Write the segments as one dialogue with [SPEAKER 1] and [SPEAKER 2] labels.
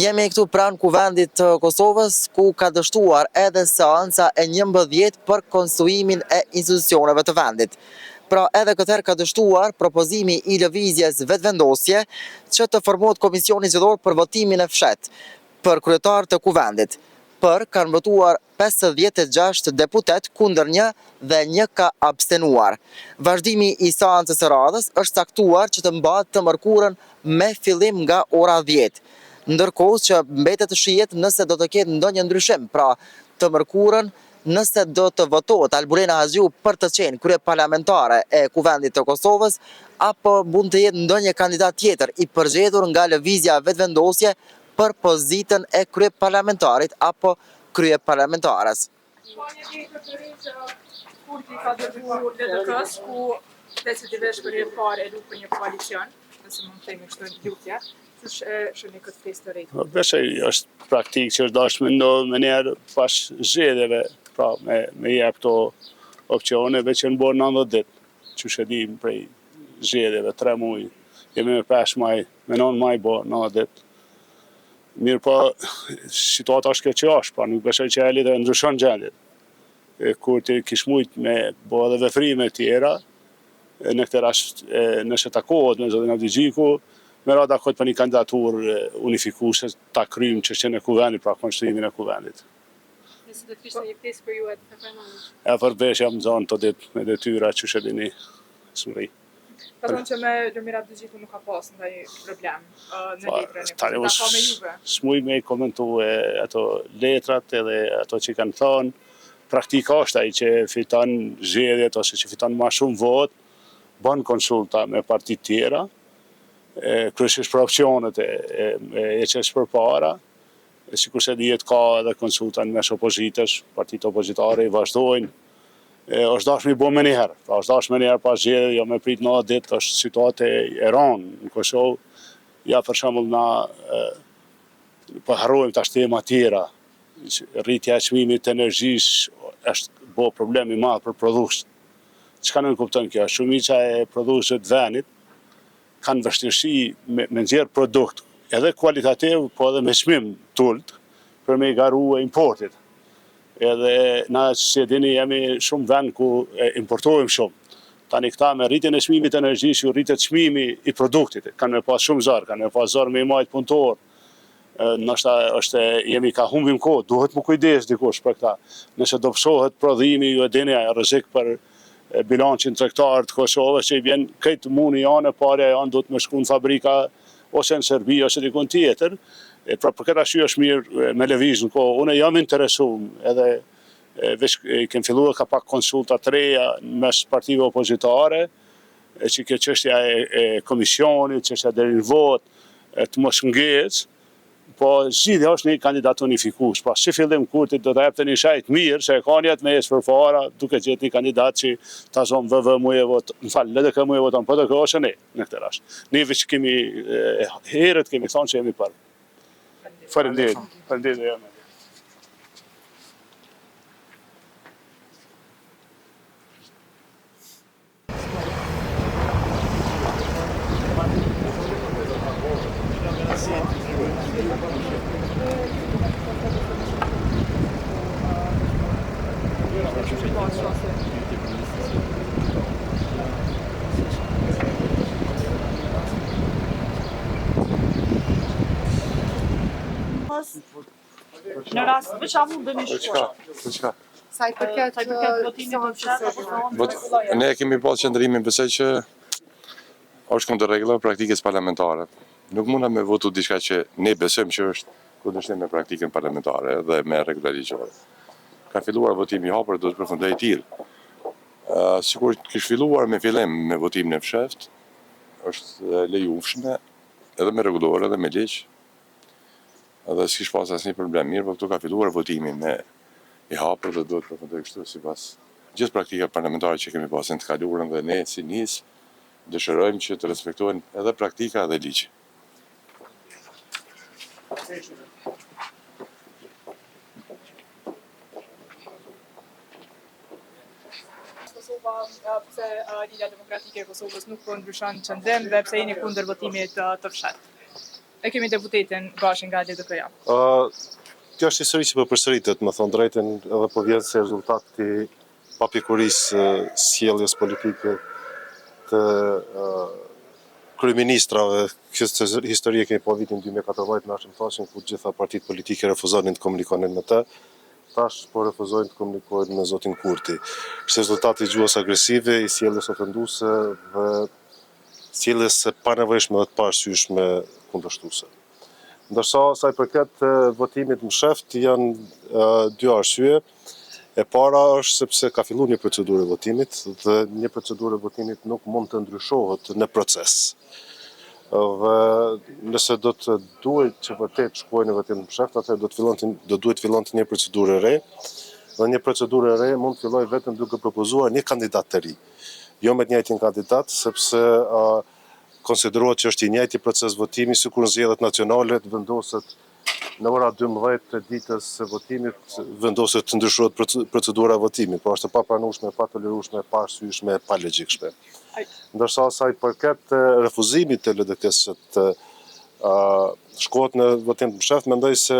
[SPEAKER 1] Jemi këtu pranë kuvendit të Kosovës, ku ka dështuar edhe seanca e 11 për konstruimin e institucioneve të vendit. Pra edhe këtëherë ka dështuar propozimi i lëvizjes vetëvendosje që të formohet komisioni zgjedhor për votimin e fshet për kryetar të kuvendit. Për kanë votuar 56 deputet kundër 1 dhe 1 ka abstenuar. Vazhdimi i seancës së radhës është caktuar që të mbahet të mërkurën me fillim nga ora 10. Ndërkohë që mbetet të shihet nëse do të ketë ndonjë ndryshim, pra të mërkurën nëse do të votohet Albulena Haxhiu për të qenë kryeparlamentare e kuvendit të Kosovës, apo mund të jetë ndonjë kandidat tjetër i përgjedhur nga lëvizja vetëvendosje për pozitën e kryeparlamentarit apo kryeparlamentares.
[SPEAKER 2] Kurti ka dërguar LDK-s ku detyrimisht për herë parë e lutë për një koalicion, nëse mund të themi kështu lutje. Ç'është shëni këtë festë të rejtë?
[SPEAKER 3] Besoj është praktikë që është dashur me ndodhë me njerë pas zgjedhjeve, pra me jep këto opcione veç që në borë 90 ditë, që shëdim prej zgjedhjeve, 3 muaj, jemi me 5 maj, me 9 maj borë 90 ditë. Mirë po, situata është kjo që është, pra nuk besoj që e lidhe ndryshon gjendjet. Kur ti kish mujt me bo edhe vefrime tjera, në këtë rast nëse takohet me zotin Avdi Gjiku, me rada këtë për një kandidatur unifikuese ta kryjmë çështjen e kuvendit, pra konstruimin e kuvendit.
[SPEAKER 2] Nëse do të kishte një pjesë për ju e të përmendni.
[SPEAKER 3] E përveç jam zonë të ditë me detyra që shëdini smëri.
[SPEAKER 2] Ka thonë që me Lumir Abdi Gjiku nuk ka pas ndonjë problem në letrën e ka me juve.
[SPEAKER 3] S'muj me komentu ato letrat edhe ato që kanë thonë. Praktika është ai që fiton zgjedhjet ose që fiton më shumë votë, bën konsulta me parti tjera, kryesisht për opcionet e qes për para, sikur se dihet ka edhe konsulta në mes opozitës, partitë opozitare i vazhdojnë, është dashur mi bo me njëherë, pra është dashur me njëherë pas zgjedhjeve, jo me prit 90 ditë, është situatë e rëndë në Kosovë, ja për shembull na po harrojmë tash tema tjera, rritja e çmimit të energjisë është bo problem i madh për prodhuesit. Çka nuk kupton kjo? Shumica e prodhuesve të vendit kanë vështirësi me nxjerr produkt, edhe kualitativ, po edhe me çmim tult, për me i garu importit. Edhe na që dini jemi shumë vend ku importojmë shumë. Tani këta me rritjen e çmimit të energjisë, rritet çmimi i produktit, kanë me pas shumë zor, kanë me pas zor me i majt punëtor. Nështë është jemi ka humbim kohë, duhet më kujdes dikush për këta. Nëse do psohet prodhimi, ju e dini rrezik për bilancin tregtar të Kosovës që i vjen këtë muni janë, parja janë do të më shku në fabrika ose në Serbi ose dikun tjetër. Pra për këtë arsye është mirë me lëviz në kohë. Unë jam interesuar edhe veç kem filluar ka pak konsulta të reja mes partive opozitare, që kjo çështja e komisionit, çështja deri në votë të mos ngecë. Po zgjidhja është një kandidat unifikues. Pra si fillim kurtit do të jepte një shajt mirë, se e ka njetë me jesë për para, duke gjetë një kandidat që ta zonë VV mu e votë, në falë, LDK mu e voton, po të kjo është ne, në këtë rast. Neve që kemi, herët kemi thonë që jemi për. Faleminderit jam.
[SPEAKER 2] Në rast veçantë bëni shkurt.
[SPEAKER 4] Sa i përket
[SPEAKER 2] votimit të fshatë,
[SPEAKER 5] ne kemi pas qëndrimin, besoj që është kundër rregullave praktikës parlamentare. Nuk mundem me votu diçka që ne besojmë që është kundërshtim me praktikën parlamentare dhe me rregullat ligjore. Ka filluar votimi i hapur, do të përfundojë i tillë. Sikur kish filluar me fillim me votimin e fshehtë, është lejueshme edhe me rregullore edhe me ligj. Edhe s'kish pas asnjë problem mirë, por këtu ka filluar votimi me i hapur dhe duhet përfundojë kështu sipas gjithë praktikave parlamentare që kemi pasur të kaluarën dhe ne si NIS dëshirojmë që të respektohen edhe praktika dhe ligji.
[SPEAKER 2] Kosova, pse Lidhja Demokratike e Kosovës nuk po ndryshon qëndim dhe pse jeni kundër votimit të fshat? E kemi deputetin Bashin nga LDK-ja.
[SPEAKER 4] Kjo është histori që po përsëritet, më thonë drejtën, edhe po vjen se rezultati papikurisë sjelljes politike të kryeministrave. Kjo histori e kemi po vitin 2014 na thoshin ku gjitha partitë politike refuzonin të komunikonin me të. Tash po refuzojnë të komunikojnë me zotin Kurti. Është rezultati i gjuhës agresive, i sjelljes ofenduese dhe sjelljes së panevojshme dhe të parësyeshme kundërshtuese. Ndërsa sa i përket votimit në sheft janë dy arsye. E para është sepse ka filluar një procedurë e votimit dhe një procedurë e votimit nuk mund të ndryshohet në proces. Dhe nëse do të duhet që vërtet shkojnë në votim në sheft, atëherë do duhet fillonte një procedurë e re. Dhe një procedurë e re mund të fillojë vetëm duke propozuar një kandidat të ri. Jo me të njëjtin kandidat, sepse konsiderohet që është i njëjti proces votimi, sikur në zgjedhjet nacionale të vendoset në ora 12 të ditës së votimit vendoset të ndryshohet procedura e votimit, por është e papranueshme, pa tolerueshme, pa arsyeshme, pa logjikshme. Ndërsa sa i përket refuzimit të LDK-s të shkohet në votim të msheft, mendoj se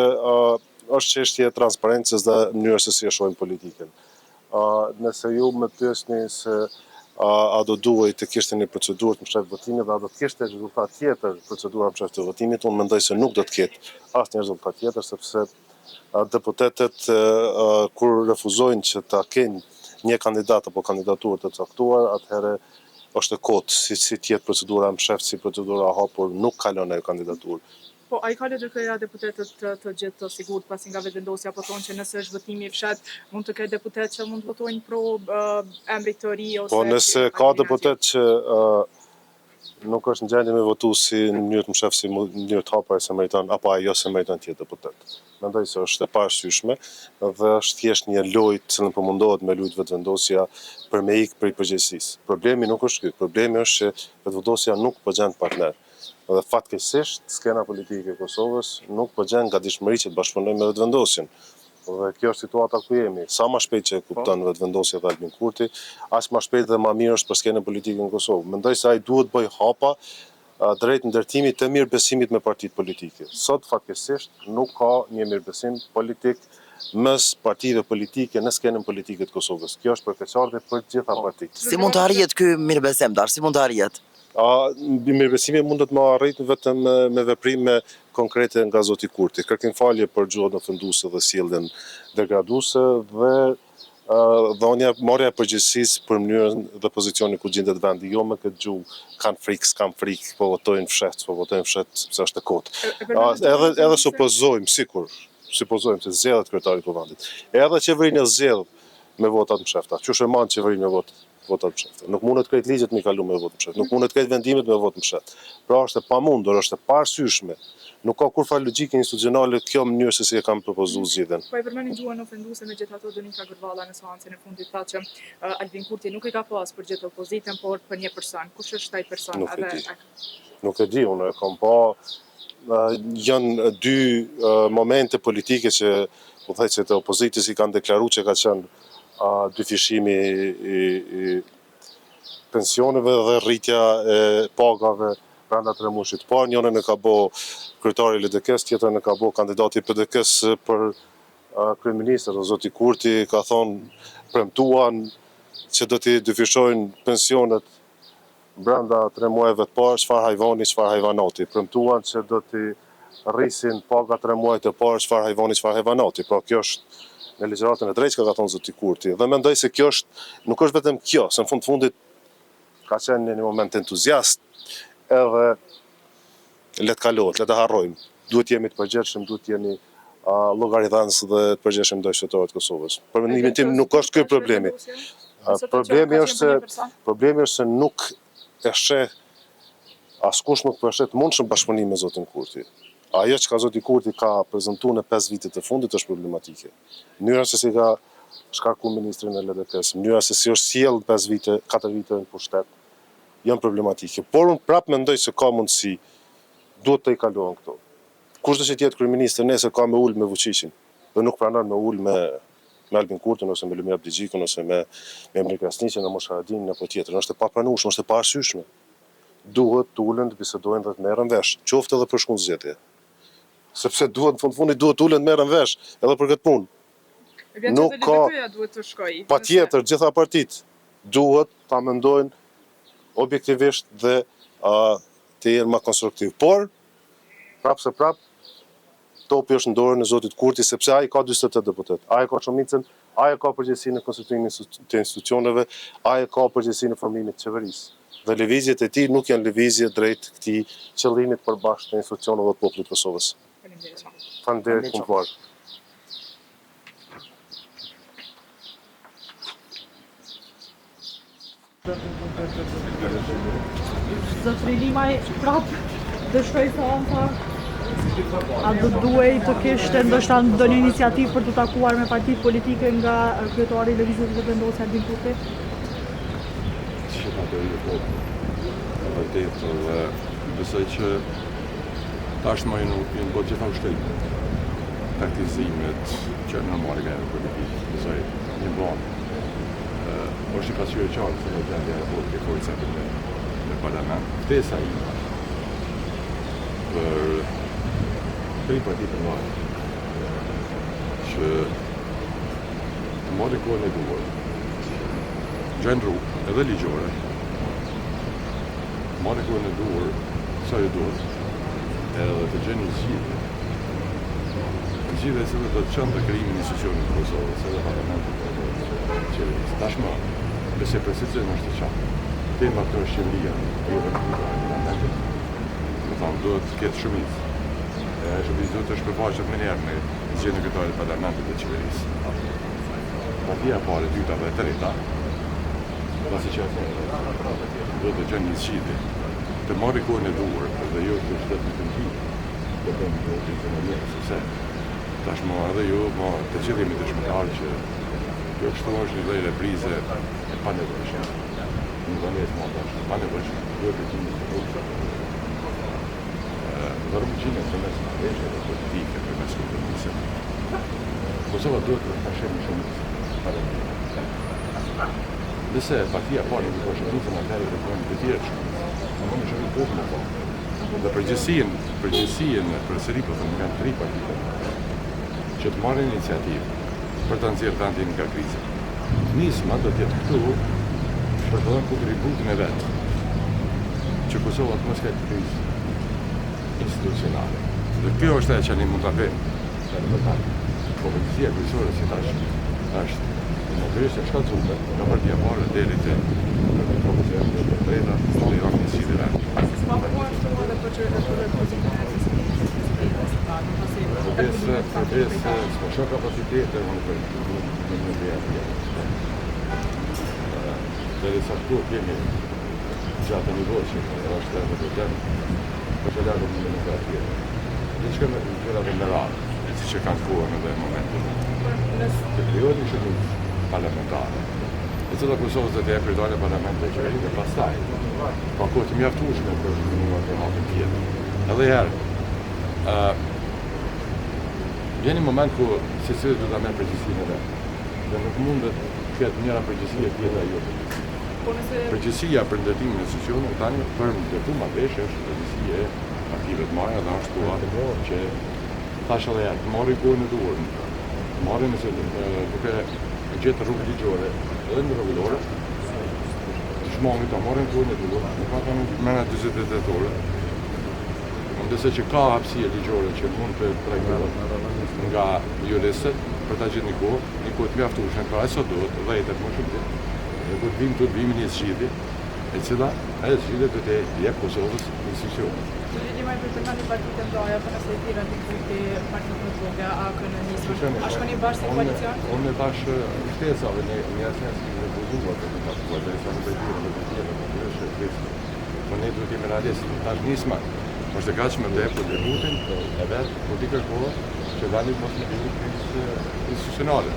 [SPEAKER 4] është çështje e transparencës dhe mënyrës se si e shohim politikën. Nëse ju më pyesni se a do duhej të kishte një procedurë të msheft votimit dhe a do të kishte rezultat tjetër procedura msheft të votimit, unë mendoj se nuk do të ketë asnjë rezultat tjetër, sepse deputetët kur refuzojnë që ta kenë një kandidat apo kandidaturë të caktuar, atëherë është e kotë si tjetë procedura msheft, si procedura hapur, nuk kalon ajo kandidaturë.
[SPEAKER 2] Po, a i ka LDK-ja deputetët të gjithë të sigurt pasi nga vetëvendosja po thonë që nëse është votimi i fshat, mund të ketë deputet që mund të votojnë pro emrit të ri ose...
[SPEAKER 4] Po, nëse ka deputet që nuk është në gjendje me votu si në mënyrë të msheft, si në mënyrë të hapur se meriton, apo ajo se meriton tjetë deputet. Mendoj se është e parësyeshme dhe është thjesht një lojë që po mundohet me lujt vetëvendosja për me ikë prej përgjegjësisë. Problemi nuk është ky, problemi është që vetëvendosja nuk po gjen partner. Dhe fatkeqësisht skena politike e Kosovës nuk po gjen gatishmëri që të bashkëpunojë me vetëvendosjen. Dhe kjo është situata ku jemi. Sa më shpejt që e kupton vetëvendosja dhe Albin Kurti, aq më shpejt dhe më mirë është për skenën politike në Kosovë. Mendoj se ai duhet bëj hapa drejt ndërtimit të mirëbesimit me partitë politike. Sot fatkeqësisht nuk ka një mirëbesim politik mes partive politike në skenën politike të Kosovës. Kjo është përkeqësardhje për të gjitha partitë.
[SPEAKER 1] Si mund të arrihet ky mirëbesim, si mund të arrihet?
[SPEAKER 4] Mirëbesimi mund të më arrit vetëm me veprime konkrete nga zoti Kurti. Kërkim falje për gjuhën ofenduese dhe sjelljen degraduese dhe dhënia marrja e përgjegjësisë për mënyrën dhe pozicionin ku gjendet vendi, jo me këtë gjuhë kanë frikë, s'kan frikë, po votojnë fshet, sepse është e kotë. Edhe supozojmë supozojmë se zgjedhet kryetari i vendit. Edhe qeverinë zgjedh me vota të mshefta. Qysh e mban qeverinë me vota të mshefta? Nuk mundet krejt ligjet me kalu me votë mshet. Nuk mundet krejt vendimet me votë mshet. Pra është e pamundur, është e parësyeshme. Nuk ka kurfar logjike institucionale kjo mënyrë se si e kam propozuar zgjidhjen.
[SPEAKER 2] Po e përmendin gjuhën ofenduese, megjithatë Donika Gërvalla në seancën e fundit tha që Albin Kurti nuk e ka pas për gjithë opozitën, por për një person. Kush është ai person?
[SPEAKER 4] Nuk e di, unë e kam pa. Janë dy momente politike që po thaj që të opozitës i kanë deklaruar që ka qenë dyfishimi i pensioneve dhe rritja e pagave brenda 3 muajit. Po njërin e ka bë kryetari i LDK-s, tjetrën e ka bë kandidati i PDK-s për kryeministër, zoti Kurti ka thonë premtuan që do t'i dyfishojnë pensionet brenda 3 muajve të parë, çfarë hajvani, çfarë hajvanati. Premtuan që do t'i rrisin paga 3 muajt e parë, çfarë hajvani, çfarë hajvanati. Pra kjo është në ligjëratën e drejtë ka thonë zoti Kurti. Dhe mendoj se kjo nuk është vetëm kjo, se në fundit ka qenë një moment entuziast, edhe le të kalohet, le të harrojmë. Duhet jemi të përgjegjshëm, duhet jemi llogaridhënës dhe të përgjegjshëm ndaj qytetarëve të Kosovës. Për mendimin tim nuk është ky problemi. Problemi është se nuk e sheh askush nuk po e sheh të mundshëm bashkëpunim me zotin Kurti. Ajo që ka zoti Kurti ka prezantuar në 5 vitet e fundit është problematike. Mënyra se si ka shkarku ministrin e LDK-s, mënyra se si është sjell 4 vite në pushtet, janë problematike. Por unë prapë mendoj se ka mundësi, duhet të i kalohen këto. Kush do që tjetë kryeministër nesër ka me ul me Vučićin, dhe nuk pranon me ul me Albin Kurtin, ose me Lumir Abdixhikun, ose me Emir Krasniqin, me Mosha Haradinin, apo tjetër. Është e papranueshme, është e paarsyeshme. duhet tulen të bisedojnë dhe të merren vesh, qoftë edhe për shkund zgjedhje. Sepse duhet në fundit duhet tulen të merren vesh edhe për këtë punë. Nuk ka
[SPEAKER 2] duhet të shkojë.
[SPEAKER 4] patjetër gjitha partitë duhet ta mendojnë objektivisht dhe të jenë më konstruktiv. Por prap se prap topi është në dorën e zotit Kurti sepse ai ka 48 deputet. Ai ka shumicën, ai ka përgjegjësinë e konstituimit të institucioneve, ai ka përgjegjësinë e formimit të qeverisë. Dhe lëvizjet e tij nuk janë lëvizje drejt këtij qëllimit përbashkët të institucioneve të popullit të Kosovës. Faleminderit kumfar.
[SPEAKER 6] Zotri Limaj prap dështoj seanca. A do duhej të kishte ndoshta ndonjë iniciativë për të takuar me partitë politike nga kryetari i lëvizjes së vendosur Albin Kurti?
[SPEAKER 5] Vërtet, dhe besoj që tashmë janë bërë gjitha ushtrim. Taktizimet që normale nga politikë, besoj një banë. Është një pasqyrë e qartë se do të gjendja e votë e forcat në parlament. Ftesa ime për tri partitë të mëdha që të marrin kohën e duhur, gjendru edhe ligjore, marrin kohën e duhur sa e duhet, edhe të gjeni zgjidhje. Zgjidhje se do të çon të krijimin e institucionit të Kosovës, edhe parlamentit të qeverisë. Tashmë, besoj përsëri është të qartë. Tema këto është qeveria, jo vetëm parlamentit. Do të thonë duhet të ketë shumicë. Shumica duhet të shpërfaqet më njëherë me zgjedhjen e kryetarit të parlamentit të qeverisë. Partia e parë, e dyta dhe e treta, pasi që do të gjeni një zgjidhje, të marrë kohën e duhur dhe jo të shtetë të të bëjmë të funksionojë, sepse tashmë edhe ju të qëllimi të shmëtarë që kjo kështu është një lloj reprize e panevojshme. Një vëmjes më tashmë, panevojshme, jo të qimi të rrugë. Vërmëqime të mes marrëveshje dhe politike për mes kompromiseve. Kosova duhet të pashemë shumicë. Nëse partia parë nuk ka shumicën atëherë do të tjerë shumicë. Në më shumë popull po. Dhe përgjithësinë përsëri po them kanë tri partitë që të marrin iniciativë për të nxjerrë vendin nga kriza. Nisma do të jetë këtu për të dhënë kontributin e vet që Kosova të mos ketë krizë institucionale. Dhe kjo është ajo që ne mund ta bëjmë. Policia kryesore si tash është në kryesë shkallëzuar nga partia parë deri te profesionistë të treta dhe janë si dhe s'ka kapacitete unë për në vjetë. Dhe sa këtu kemi gjatë një voqë, është edhe të temë, për që lagëm në minutat tjetë. Dhe që me gjera dhe në radhë, si që kanë kohën edhe momentin. Të kryojnë një shënit parlamentare. E cëta Kosovës dhe të e kryetare parlamentet e qeverisë dhe pastaj, pa kohë të mjaftueshme për shënuar për hatën tjetër. Edhe herë, vjen një moment ku secili do ta merr përgjegjësinë e vet. Dhe nuk mundet të ketë njëra përgjegjësi e tjetra jo përgjegjësi. Përgjegjësia për ndërtimin e institucionit tani për ndërtuar marrëveshje është përgjegjësia e partive të mëdha dhe është koha që tash edhe të marrin kohën e duhur. Marrin nëse duke gjetë rrugë ligjore edhe në rregullore, të shmangin të marrin kohën e duhur, nuk ka kanë mëna 48 orë. Ndërsa që ka hapësirë ligjore që mund të trajtohet nga juristët për ta gjetur një kohë të mjaftueshme për ajo duhet vëjtë më shumë. Dhe kur vim të vim një zgjidhje, e cila ajo zgjidhje do të jep Kosovës institucione.
[SPEAKER 2] Një më për të kanë partitë ndoja për nëse i tira të këtë partitë më të vogla a kanë nisur. A shkoni bashkë në koalicion?
[SPEAKER 5] Unë tash shtesa dhe një asnjë në buzuar për të pasur dhe sa më bëjë në të tjerë. Po ne duhet të jemi realistë. Tash nisma është e gatshme të jepë kontributin e vet për të kërkuar që vani mos të bëjë krizë institucionale.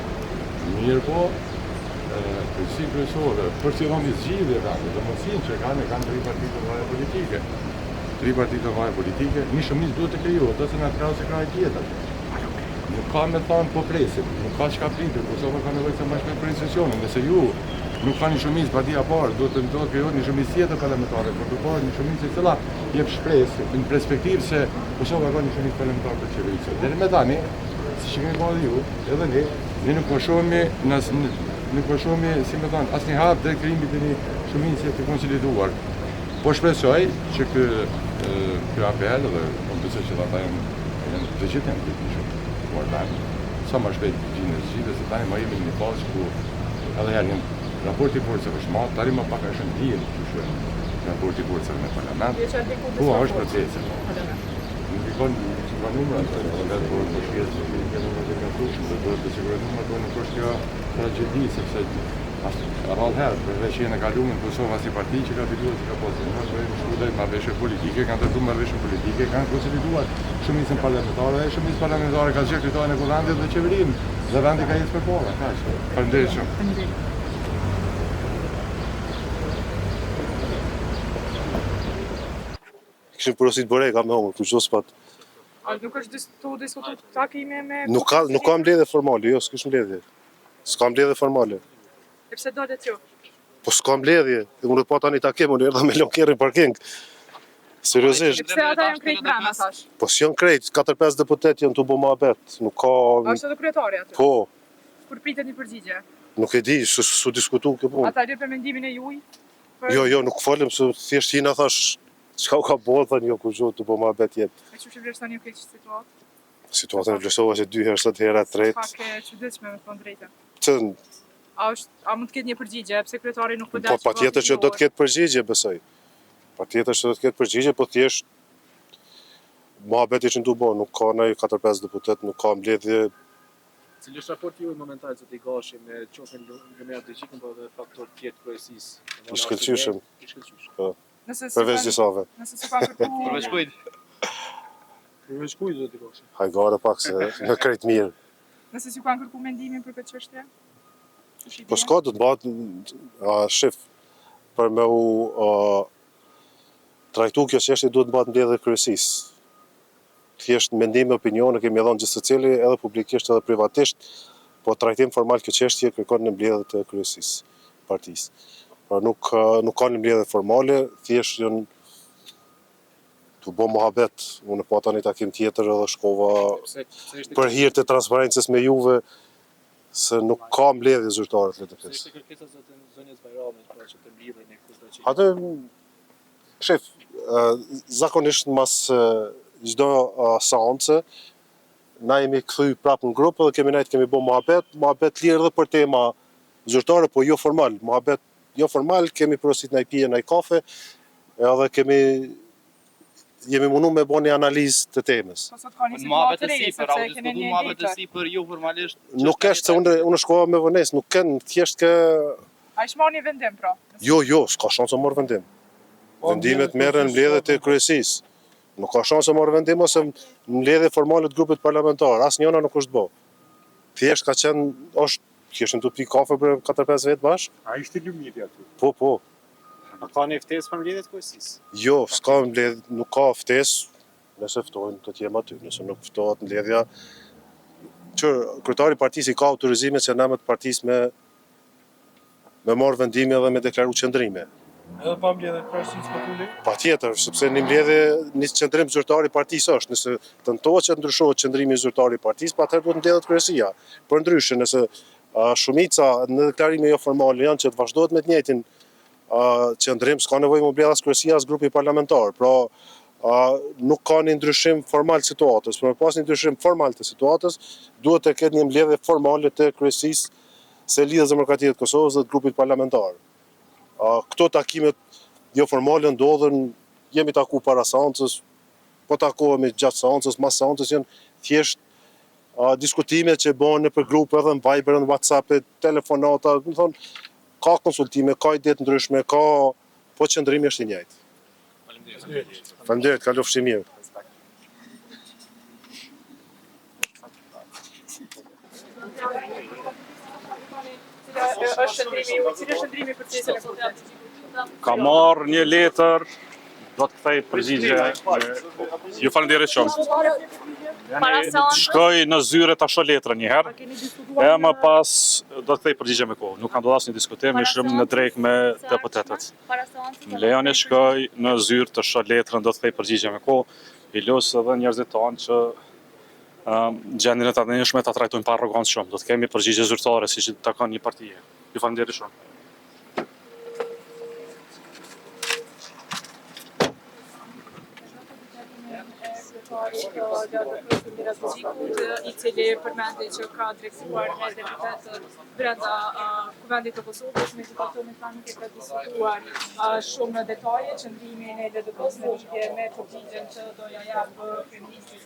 [SPEAKER 5] Mirë po, kryesi kryesore për të dhënë zgjidhje tani, domethënë që kanë tri partitë të mëdha politike. Tri partitë të mëdha politike, një shumicë duhet të krijohet, ose në atë rast e ka tjetër. Nuk ka me thonë po presim, nuk ka çka pritur, Kosova ka nevojë të mbajmë për institucionin, nëse ju nuk ka një shumicë partia parë, duhet të krijohet një shumicë tjetër parlamentare, por të parë një shumicë e cila jep shpresë në perspektivë se Kosova ka një shumicë parlamentare për qeverisje. Deri më tani, siç keni bërë ju, edhe ne nuk po shohemi, si më thon, asnjëherë drejt krijimit të një shumice të konsoliduar. Po shpresoj që ky apel dhe po besoj që ata janë të gjithë janë të shumë. Sa më shpejt gjinë zgjidhje se tani më jemi në një fazë ku edhe herë raporti i forcave është madh, tani më pak është ndjen kështu raporti i forcave në parlament. Po është procesi. Nuk i kanë numra të vetë por të shkëlqyer që numrat e kanë do të sigurisht numrat do nuk është kjo tragjedi sepse rrallë herë përveç që në kalumin Kosova si parti që ka fituar që ka pasur në shkruaj marrëveshje politike, kanë ndërtuar marrëveshje politike, kanë konsoliduar shumicën parlamentare, shumica parlamentare ka zgjedhur kryetarin e kuvendit dhe qeverinë dhe vendi ka ecë përpara, kaq. Faleminderit shumë.
[SPEAKER 4] Kishim porosit Boreka me homër, kur s'pat.
[SPEAKER 2] A nuk është diskutuar takime me...
[SPEAKER 4] Nuk ka mbledhje formale, jo, s'kish mbledhje. S'ka mbledhje formale.
[SPEAKER 2] E pse dolet ju?
[SPEAKER 4] Po s'ka mbledhje, unë po tani takim, unë erdha me lokerrin parking. Seriozisht.
[SPEAKER 2] E pse ata janë krejt brenda thash?
[SPEAKER 4] Po s'janë krejt, 4-5 deputet janë të bo mohabet. Nuk ka...
[SPEAKER 2] A është edhe kryetari aty?
[SPEAKER 4] Po,
[SPEAKER 2] Kur pritet një përgjigje?
[SPEAKER 4] nuk e di, su diskutu kjo punë.
[SPEAKER 2] Ata lë për mendimin e juaj?
[SPEAKER 4] Jo, nuk falem, se thjesht jina thash, çka u ka bërë, thënë jo, kur gjohë të bo mohabet jetë.
[SPEAKER 2] E që vlerësoni ju keq situatë?
[SPEAKER 4] Situata në vlerësova që 2 herë, 7 herë, 3.
[SPEAKER 2] Pak e çuditshme me thënë drejtën.
[SPEAKER 4] Që,
[SPEAKER 2] A mund të ketë një përgjigje, pse kryetari nuk po
[SPEAKER 4] po patjetër që do të ketë përgjigje, besoj. Patjetër që do të ketë përgjigje, po thjesht mohabeti që ndu bo, nuk ka ndaj 4-5 deputet, nuk ka mbledhje.
[SPEAKER 7] Cili është raporti juaj momental zoti Gashi me qofën Lëmera Dëgjikën po dhe faktor tjetër kryesisë?
[SPEAKER 4] I shkëlqyshëm. Po.
[SPEAKER 2] Përveç
[SPEAKER 4] disave.
[SPEAKER 2] Nëse s'u ka kërkuar.
[SPEAKER 7] Përveç kujt? Përveç kujt zoti Gashi?
[SPEAKER 4] Hajgare pak se në krejt mirë.
[SPEAKER 2] Nëse s'u kanë kërkuar mendimin për këtë çështje?
[SPEAKER 4] Po s'ka do të bëhet shif për me u trajtu kjo çështje duhet të bëhet mbledhje kryesisë. Thjesht mendime, opinione kemi dhënë gjithë secili edhe publikisht edhe privatisht, po trajtim formal kjo çështje kërkon në mbledhjet e kryesisë partisë. Pra nuk ka një mbledhje formale, thjesht janë të bo mohabet. Unë po tani takim tjetër edhe shkova për hir të transparencës me juve, se nuk ka mbledhje zyrtare të LDP-s.
[SPEAKER 7] Ishte kërkesa zotë zonjës Bajramit pra që të mbledhen e kushdo që...
[SPEAKER 4] Atë, shef, zakonisht mas çdo seance, na jemi kthy prapë në grup dhe kemi bo mohabet lirë edhe për tema zyrtare, po jo formal. Mohabet jo formal, kemi porosit ndaj pije, ndaj kafe, edhe jemi mundu me bo një analizë të temës.
[SPEAKER 2] Po sot ka një situatë të re, sepse keni një
[SPEAKER 7] mohabet për jo formalisht.
[SPEAKER 4] Nuk është se unë shkova me vonesë, nuk kënë thjesht ke...
[SPEAKER 2] A ish marrë një vendim, pra?
[SPEAKER 4] Jo, s'ka shansë marrë vendim. Vendimet merren në mbledhjet e kryesisë. Nuk ka shansë marrë vendim ose në mbledhje formale të grupit parlamentar, asnjëna nuk është bë. Thjesht ka qenë, kishën të pi kafe për 4-5 vetë bashkë.
[SPEAKER 3] A ishte lumiti aty?
[SPEAKER 4] Po.
[SPEAKER 7] A ka një ftesë për mbledhjet kryesisë?
[SPEAKER 4] Jo, s'ka mbledhje, nuk ka ftesë, nëse ftojnë të t'jem aty, nëse nuk ftohet mbledhja. Kryetari i partisë i ka autorizimin që nëmët partisë me marrë vendime dhe me deklaru qëndrime.
[SPEAKER 7] Edhe pa mbledhje kryesisë po tuli?
[SPEAKER 4] Patjetër, sepse një mbledhje, një qëndrim zyrtar i partisë është, nëse tentohet që ndryshohet qëndrimi zyrtar i partisë, atëherë duhet mbledhet kryesia. Për ndryshe, nëse shumica në deklarime jo formale janë që të vazhdohet me të njëjtin qëndrim, s'ka nevojë më mbledh as kryesia as grupi parlamentar. Pra, nuk ka një ndryshim formal të situatës. Për pas një ndryshim formal të situatës, duhet të ketë një mbledhje formale të kryesisë së Lidhjes Demokratike të Kosovës dhe të grupit parlamentar. Këto takimet jo formale ndodhen, jemi taku para seancës, po takohemi gjatë seancës, mas seancës janë thjesht diskutime që bëhen nëpër grupe edhe në Viber, në WhatsApp, telefonata, do të thonë, ka konsultime, ka ide të ndryshme, po qëndrimi është i njëjtë. Faleminderit, kalofshi mirë.
[SPEAKER 2] Është qëndrimi ju, cili është qëndrimi për çështjen e fundit?
[SPEAKER 3] Ka marrë një letër
[SPEAKER 8] do të kthej përgjigje. Ju falenderoj shumë. Shkoj në zyre ta shoh letrën një herë. E më pas do të kthej përgjigje me kohë. Nuk kam ndodhur asnjë diskutim, ishim në drejt me deputetët. Më lejoni shkoj në zyrë të shoh letrën, do të kthej përgjigje me kohë. I los edhe njerëzit tanë që gjendjen e tani ta trajtojnë pa arrogancë shumë. Do të kemi përgjigje zyrtare siç takon një partie. Ju falenderoj shumë.
[SPEAKER 2] I cili përmendi që ka drejtësuar me deputetët brenda Kuvendit të Kosovës, megjithatë mekanike ka diskutuar shumë në detaje qëndrimin e LDK-s në lidhje me përgjigjen që do ja jap kryeministri